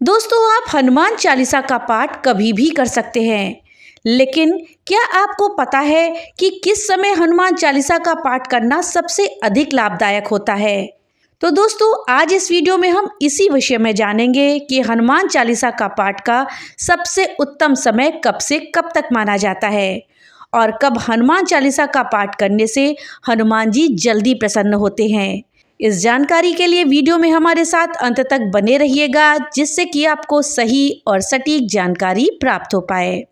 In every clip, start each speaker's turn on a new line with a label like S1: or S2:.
S1: दोस्तों, आप हनुमान चालीसा का पाठ कभी भी कर सकते हैं, लेकिन क्या आपको पता है कि किस समय हनुमान चालीसा का पाठ करना सबसे अधिक लाभदायक होता है? तो दोस्तों, आज इस वीडियो में हम इसी विषय में जानेंगे कि हनुमान चालीसा का पाठ का सबसे उत्तम समय कब से कब तक माना जाता है और कब हनुमान चालीसा का पाठ करने से हनुमान जी जल्दी प्रसन्न होते हैं। इस जानकारी के लिए वीडियो में हमारे साथ अंत तक बने रहिएगा, जिससे कि आपको सही और सटीक जानकारी प्राप्त हो पाए।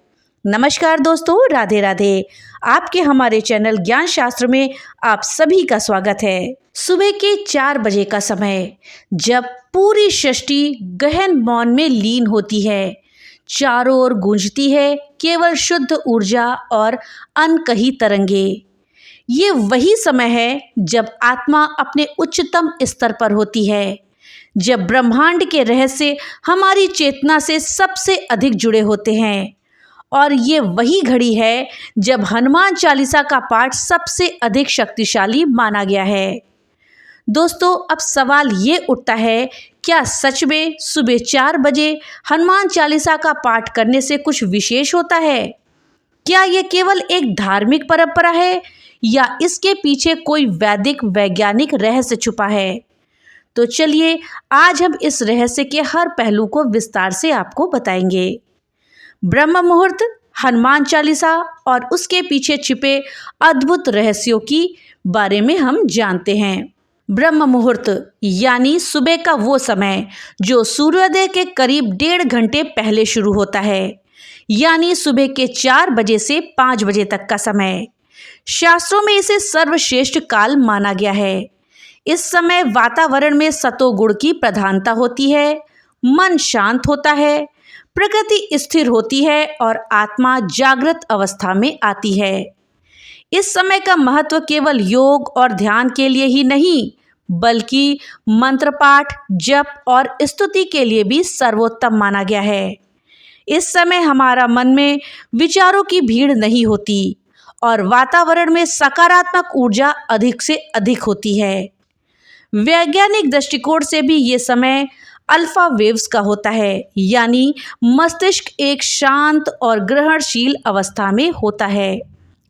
S1: नमस्कार दोस्तों, राधे राधे। आपके हमारे चैनल ज्ञान शास्त्र में आप सभी का स्वागत है। सुबह के 4 बजे का समय, जब पूरी सृष्टि गहन मौन में लीन होती है, चारों ओर गूंजती है केवल शुद्ध ऊर्जा और अनकही तरंगे। ये वही समय है जब आत्मा अपने उच्चतम स्तर पर होती है, जब ब्रह्मांड के रहस्य हमारी चेतना से सबसे अधिक जुड़े होते हैं। और ये वही घड़ी है जब हनुमान चालीसा का पाठ सबसे अधिक शक्तिशाली माना गया है। दोस्तों, अब सवाल ये उठता है, क्या सच में सुबह 4 बजे हनुमान चालीसा का पाठ करने से कुछ विशेष होता है? क्या ये केवल एक धार्मिक परंपरा है या इसके पीछे कोई वैदिक वैज्ञानिक रहस्य छुपा है? तो चलिए, आज हम इस रहस्य के हर पहलू को विस्तार से आपको बताएंगे। ब्रह्म मुहूर्त, हनुमान चालीसा और उसके पीछे छिपे अद्भुत रहस्यों की बारे में हम जानते हैं। ब्रह्म मुहूर्त यानी सुबह का वो समय जो सूर्योदय के करीब 1.5 घंटे पहले शुरू होता है, यानी सुबह के 4 बजे से 5 बजे तक का समय। शास्त्रों में इसे सर्वश्रेष्ठ काल माना गया है। इस समय वातावरण में सतोगुण की प्रधानता होती है, मन शांत होता है, प्रकृति स्थिर होती है और आत्मा जागृत अवस्था में आती है। इस समय का महत्व केवल योग और ध्यान के लिए ही नहीं, बल्कि मंत्र पाठ, जप और स्तुति के लिए भी सर्वोत्तम माना गया है। इस समय हमारा मन में विचारों की भीड़ नहीं होती और वातावरण में सकारात्मक ऊर्जा अधिक से अधिक होती है। वैज्ञानिक दृष्टिकोण से भी ये समय अल्फा वेव्स का होता है, यानी मस्तिष्क एक शांत और ग्रहणशील अवस्था में होता है,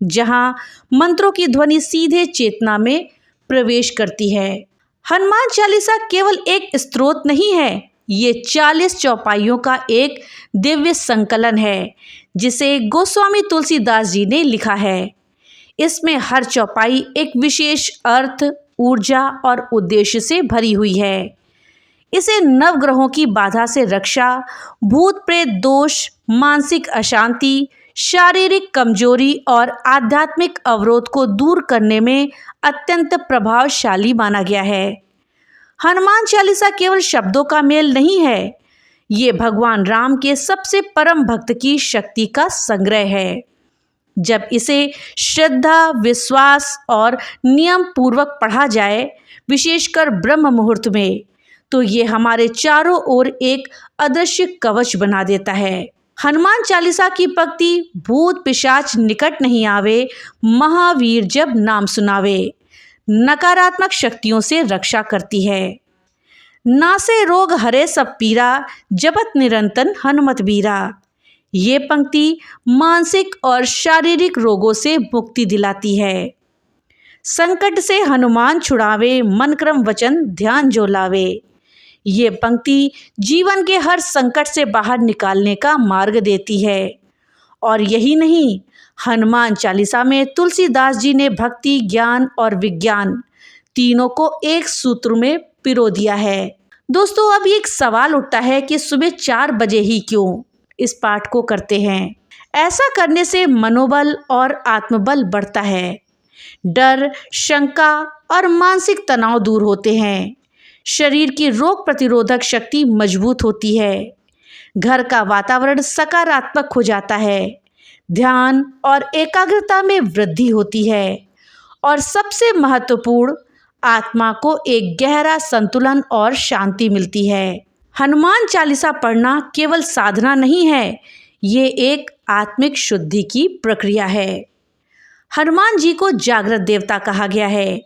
S1: जहां मंत्रों की ध्वनि सीधे चेतना में प्रवेश करती है। हनुमान चालीसा केवल एक स्तोत्र नहीं है, ये 40 चौपाइयों का एक दिव्य संकलन है, जिसे गोस्वामी तुलसीदास जी ने लिखा है। इसमें हर चौपाई एक विशेष अर्थ, ऊर्जा और उद्देश्य से भरी हुई है। इसे नवग्रहों की बाधा से रक्षा, भूत प्रेत दोष, मानसिक अशांति, शारीरिक कमजोरी और आध्यात्मिक अवरोध को दूर करने में अत्यंत प्रभावशाली माना गया है। हनुमान चालीसा केवल शब्दों का मेल नहीं है, ये भगवान राम के सबसे परम भक्त की शक्ति का संग्रह है। जब इसे श्रद्धा, विश्वास और नियम पूर्वक पढ़ा जाए, विशेषकर ब्रह्म मुहूर्त में, तो ये हमारे चारों ओर एक अदृश्य कवच बना देता है। हनुमान चालीसा की पंक्ति, भूत पिशाच निकट नहीं आवे, महावीर जब नाम सुनावे, नकारात्मक शक्तियों से रक्षा करती है। नासे रोग हरे सब पीरा, जपत निरंतर हनुमत बीरा। ये पंक्ति मानसिक और शारीरिक रोगों से मुक्ति दिलाती है। संकट से हनुमान छुड़ावे, मन क्रम वचन ध्यान जो लावे। ये पंक्ति जीवन के हर संकट से बाहर निकालने का मार्ग देती है। और यही नहीं, हनुमान चालीसा में तुलसीदास जी ने भक्ति, ज्ञान और विज्ञान तीनों को एक सूत्र में पिरो दिया है। दोस्तों, अब एक सवाल उठता है कि सुबह 4 बजे ही क्यों इस पाठ को करते हैं? ऐसा करने से मनोबल और आत्मबल बढ़ता है, डर, शंका और मानसिक तनाव दूर होते हैं, शरीर की रोग प्रतिरोधक शक्ति मजबूत होती है, घर का वातावरण सकारात्मक हो जाता है, ध्यान और एकाग्रता में वृद्धि होती है और सबसे महत्वपूर्ण, आत्मा को एक गहरा संतुलन और शांति मिलती है। हनुमान चालीसा पढ़ना केवल साधना नहीं है, ये एक आत्मिक शुद्धि की प्रक्रिया है। हनुमान जी को जागृत देवता कहा गया है।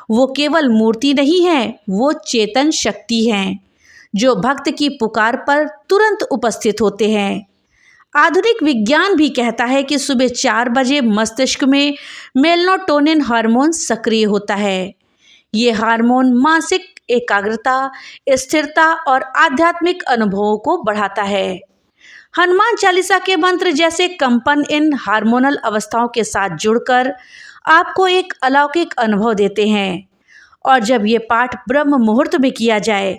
S1: वो केवल मूर्ति नहीं है, वो चेतन शक्ति हैं, जो भक्त की पुकार पर तुरंत उपस्थित होते हैं। आधुनिक विज्ञान भी कहता है कि सुबह 4 बजे मस्तिष्क में मेलाटोनिन हार्मोन सक्रिय होता है। ये हार्मोन मानसिक एकाग्रता, स्थिरता और आध्यात्मिक अनुभवों को बढ़ाता है। हनुमान चालीसा के मंत्र जैसे कंपन इन हार्मोनल अवस्थाओं के साथ जुड़कर आपको एक अलौकिक अनुभव देते हैं, और जब ये पाठ ब्रह्म मुहूर्त में किया जाए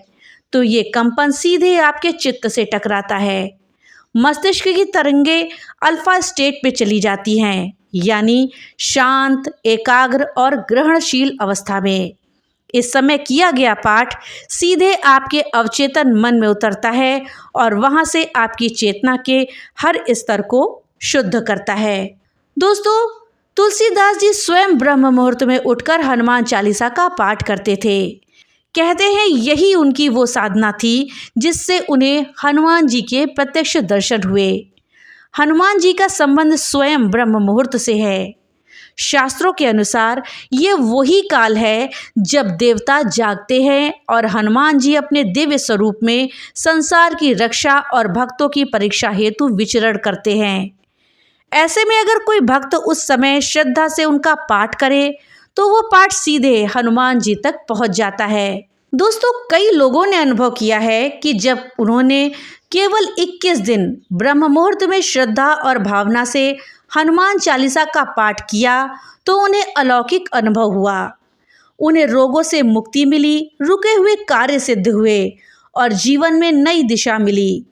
S1: तो ये कंपन सीधे आपके चित्त से टकराता है। मस्तिष्क की तरंगे अल्फा स्टेट में चली जाती हैं, यानी शांत, एकाग्र और ग्रहणशील अवस्था में। इस समय किया गया पाठ सीधे आपके अवचेतन मन में उतरता है और वहां से आपकी चेतना के हर स्तर को शुद्ध करता है। दोस्तों, तुलसीदास जी स्वयं ब्रह्म मुहूर्त में उठकर हनुमान चालीसा का पाठ करते थे। कहते हैं यही उनकी वो साधना थी जिससे उन्हें हनुमान जी के प्रत्यक्ष दर्शन हुए। हनुमान जी का संबंध स्वयं ब्रह्म मुहूर्त से है। शास्त्रों के अनुसार ये वही काल है जब देवता जागते हैं और हनुमान जी अपने दिव्य स्वरूप में संसार की रक्षा और भक्तों की परीक्षा हेतु विचरण करते हैं। ऐसे में अगर कोई भक्त उस समय श्रद्धा से उनका पाठ करे तो वो पाठ सीधे हनुमान जी तक पहुंच जाता है। दोस्तों, कई लोगों ने अनुभव किया है कि जब उन्होंने केवल 21 दिन ब्रह्म मुहूर्त में श्रद्धा और भावना से हनुमान चालीसा का पाठ किया तो उन्हें अलौकिक अनुभव हुआ। उन्हें रोगों से मुक्ति मिली, रुके हुए कार्य सिद्ध हुए और जीवन में नई दिशा मिली।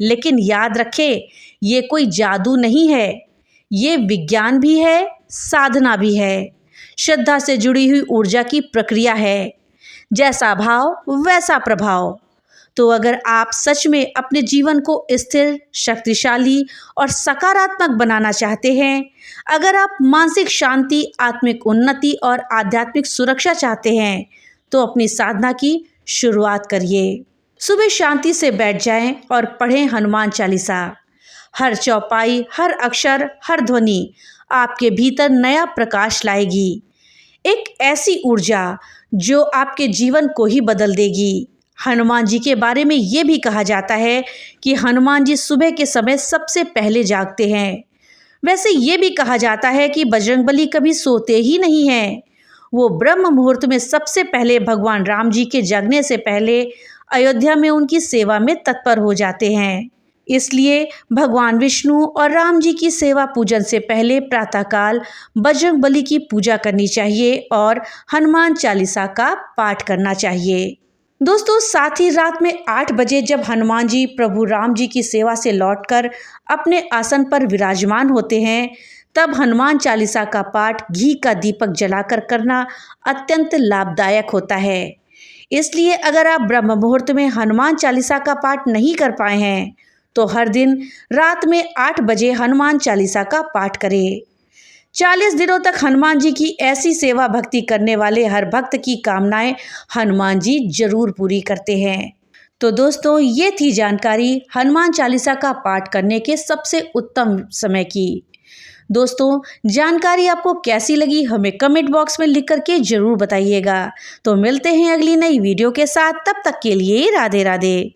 S1: लेकिन याद रखें, ये कोई जादू नहीं है, ये विज्ञान भी है, साधना भी है, श्रद्धा से जुड़ी हुई ऊर्जा की प्रक्रिया है। जैसा भाव वैसा प्रभाव। तो अगर आप सच में अपने जीवन को स्थिर, शक्तिशाली और सकारात्मक बनाना चाहते हैं, अगर आप मानसिक शांति, आत्मिक उन्नति और आध्यात्मिक सुरक्षा चाहते हैं, तो अपनी साधना की शुरुआत करिए। सुबह शांति से बैठ जाएं और पढ़ें हनुमान चालीसा। हर चौपाई, हर अक्षर, हर ध्वनि आपके भीतर नया प्रकाश लाएगी, एक ऐसी ऊर्जा जो आपके जीवन को ही बदल देगी। हनुमान जी के बारे में ये भी कहा जाता है कि हनुमान जी सुबह के समय सबसे पहले जागते हैं। वैसे ये भी कहा जाता है कि बजरंगबली कभी सोते ही नहीं हैं। वो ब्रह्म मुहूर्त में सबसे पहले भगवान राम जी के जगने से पहले अयोध्या में उनकी सेवा में तत्पर हो जाते हैं। इसलिए भगवान विष्णु और राम जी की सेवा पूजन से पहले प्रातःकाल बजरंगबली की पूजा करनी चाहिए और हनुमान चालीसा का पाठ करना चाहिए। दोस्तों, साथ ही रात में 8 बजे जब हनुमान जी प्रभु राम जी की सेवा से लौटकर अपने आसन पर विराजमान होते हैं, तब हनुमान चालीसा का पाठ घी का दीपक जलाकर करना अत्यंत लाभदायक होता है। इसलिए अगर आप ब्रह्म मुहूर्त में हनुमान चालीसा का पाठ नहीं कर पाए हैं तो हर दिन रात में 8 बजे हनुमान चालीसा का पाठ करें। 40 दिनों तक हनुमान जी की ऐसी सेवा भक्ति करने वाले हर भक्त की कामनाएं हनुमान जी जरूर पूरी करते हैं। तो दोस्तों, ये थी जानकारी हनुमान चालीसा का पाठ करने के सबसे उत्तम समय की। दोस्तों, जानकारी आपको कैसी लगी हमें कमेंट बॉक्स में लिख करके ज़रूर बताइएगा। तो मिलते हैं अगली नई वीडियो के साथ, तब तक के लिए राधे राधे।